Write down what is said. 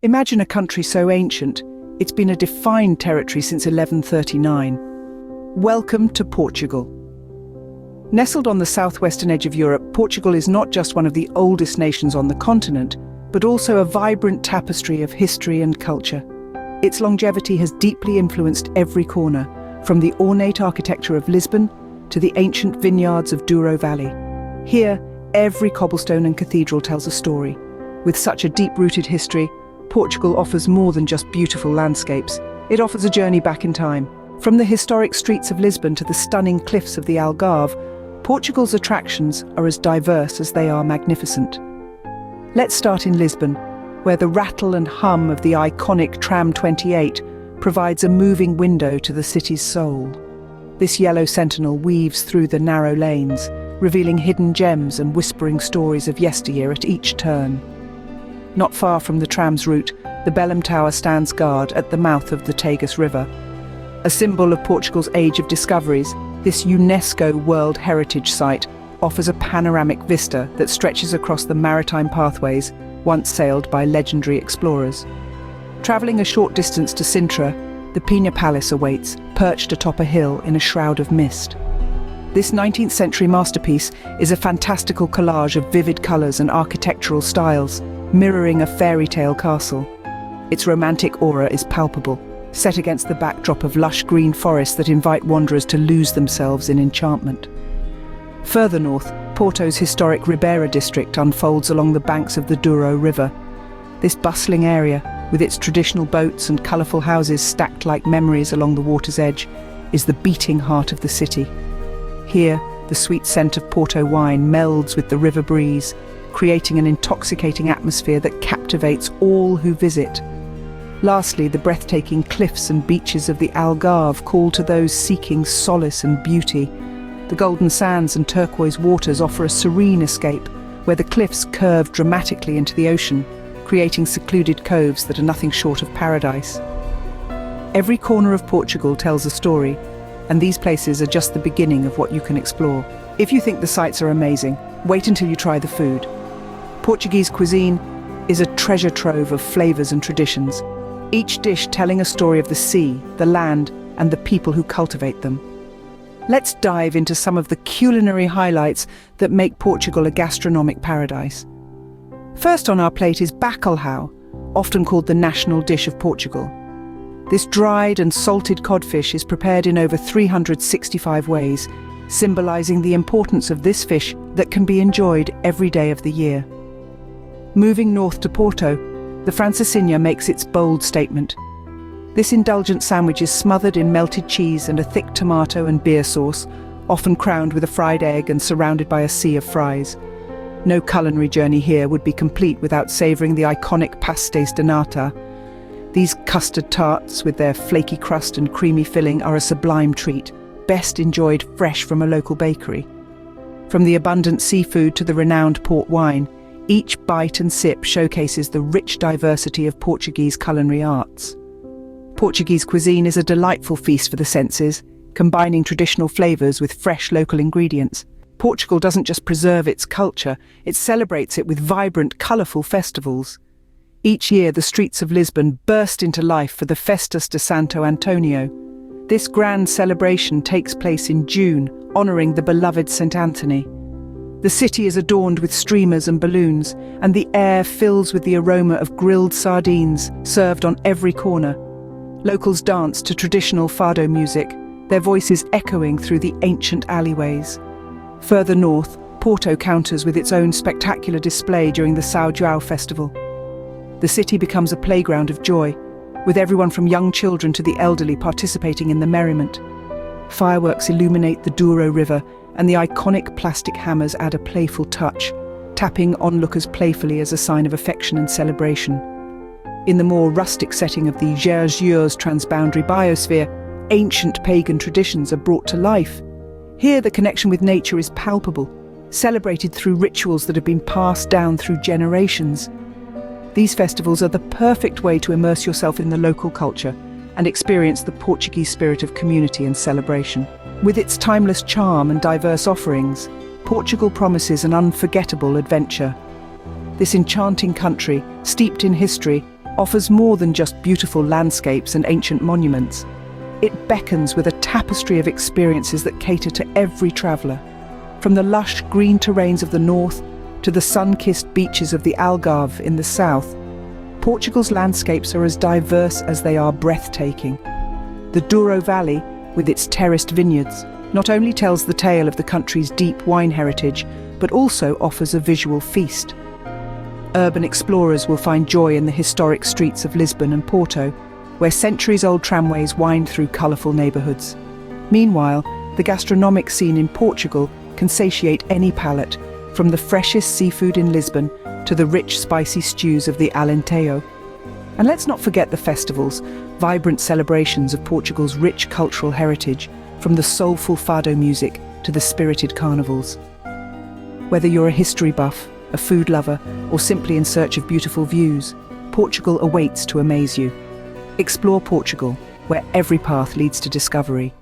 Imagine a country so ancient, it's been a defined territory since 1139. Welcome to Portugal. Nestled on the southwestern edge of Europe, Portugal is not just one of the oldest nations on the continent, but also a vibrant tapestry of history and culture. Its longevity has deeply influenced every corner, from the ornate architecture of Lisbon to the ancient vineyards of Douro Valley. Here, every cobblestone and cathedral tells a story. With such a deep-rooted history, Portugal offers more than just beautiful landscapes. It offers a journey back in time. From the historic streets of Lisbon to the stunning cliffs of the Algarve, Portugal's attractions are as diverse as they are magnificent. Let's start in Lisbon, where the rattle and hum of the iconic Tram 28 provides a moving window to the city's soul. This yellow sentinel weaves through the narrow lanes, revealing hidden gems and whispering stories of yesteryear at each turn. Not far from the tram's route, the Belém Tower stands guard at the mouth of the Tagus River. A symbol of Portugal's age of discoveries, this UNESCO World Heritage Site offers a panoramic vista that stretches across the maritime pathways once sailed by legendary explorers. Travelling a short distance to Sintra, the Pina Palace awaits, perched atop a hill in a shroud of mist. This 19th century masterpiece is a fantastical collage of vivid colours and architectural styles, mirroring a fairy tale castle. Its romantic aura is palpable, set against the backdrop of lush green forests that invite wanderers to lose themselves in enchantment. Further north, Porto's historic Ribeira district unfolds along the banks of the Douro River. This bustling area, with its traditional boats and colourful houses stacked like memories along the water's edge, is the beating heart of the city. Here, the sweet scent of Porto wine melds with the river breeze, creating an intoxicating atmosphere that captivates all who visit. Lastly, the breathtaking cliffs and beaches of the Algarve call to those seeking solace and beauty. The golden sands and turquoise waters offer a serene escape, where the cliffs curve dramatically into the ocean, creating secluded coves that are nothing short of paradise. Every corner of Portugal tells a story, and these places are just the beginning of what you can explore. If you think the sights are amazing, wait until you try the food. Portuguese cuisine is a treasure trove of flavours and traditions, each dish telling a story of the sea, the land, and the people who cultivate them. Let's dive into some of the culinary highlights that make Portugal a gastronomic paradise. First on our plate is bacalhau, often called the national dish of Portugal. This dried and salted codfish is prepared in over 365 ways, symbolising the importance of this fish that can be enjoyed every day of the year. Moving north to Porto, the francesinha makes its bold statement. This indulgent sandwich is smothered in melted cheese and a thick tomato and beer sauce, often crowned with a fried egg and surrounded by a sea of fries. No culinary journey here would be complete without savouring the iconic pastéis de nata. These custard tarts, with their flaky crust and creamy filling, are a sublime treat, best enjoyed fresh from a local bakery. From the abundant seafood to the renowned port wine, each bite and sip showcases the rich diversity of Portuguese culinary arts. Portuguese cuisine is a delightful feast for the senses, combining traditional flavours with fresh local ingredients. Portugal doesn't just preserve its culture, it celebrates it with vibrant, colourful festivals. Each year, the streets of Lisbon burst into life for the Festas de Santo Antonio. This grand celebration takes place in June, honouring the beloved St. Anthony. The city is adorned with streamers and balloons, and the air fills with the aroma of grilled sardines served on every corner. Locals dance to traditional fado music, their voices echoing through the ancient alleyways. Further north, Porto counters with its own spectacular display during the São João festival. The city becomes a playground of joy, with everyone from young children to the elderly participating in the merriment. Fireworks illuminate the Douro River, and the iconic plastic hammers add a playful touch, tapping onlookers playfully as a sign of affection and celebration. In the more rustic setting of the Gergeo's transboundary biosphere, ancient pagan traditions are brought to life. Here, the connection with nature is palpable, celebrated through rituals that have been passed down through generations. These festivals are the perfect way to immerse yourself in the local culture and experience the Portuguese spirit of community and celebration. With its timeless charm and diverse offerings, Portugal promises an unforgettable adventure. This enchanting country, steeped in history, offers more than just beautiful landscapes and ancient monuments. It beckons with a tapestry of experiences that cater to every traveller. From the lush green terrains of the north to the sun-kissed beaches of the Algarve in the south, Portugal's landscapes are as diverse as they are breathtaking. The Douro Valley, with its terraced vineyards, not only tells the tale of the country's deep wine heritage, but also offers a visual feast. Urban explorers will find joy in the historic streets of Lisbon and Porto, where centuries-old tramways wind through colourful neighbourhoods. Meanwhile, the gastronomic scene in Portugal can satiate any palate, from the freshest seafood in Lisbon to the rich, spicy stews of the Alentejo. And let's not forget the festivals, vibrant celebrations of Portugal's rich cultural heritage, from the soulful fado music to the spirited carnivals. Whether you're a history buff, a food lover, or simply in search of beautiful views, Portugal awaits to amaze you. Explore Portugal, where every path leads to discovery.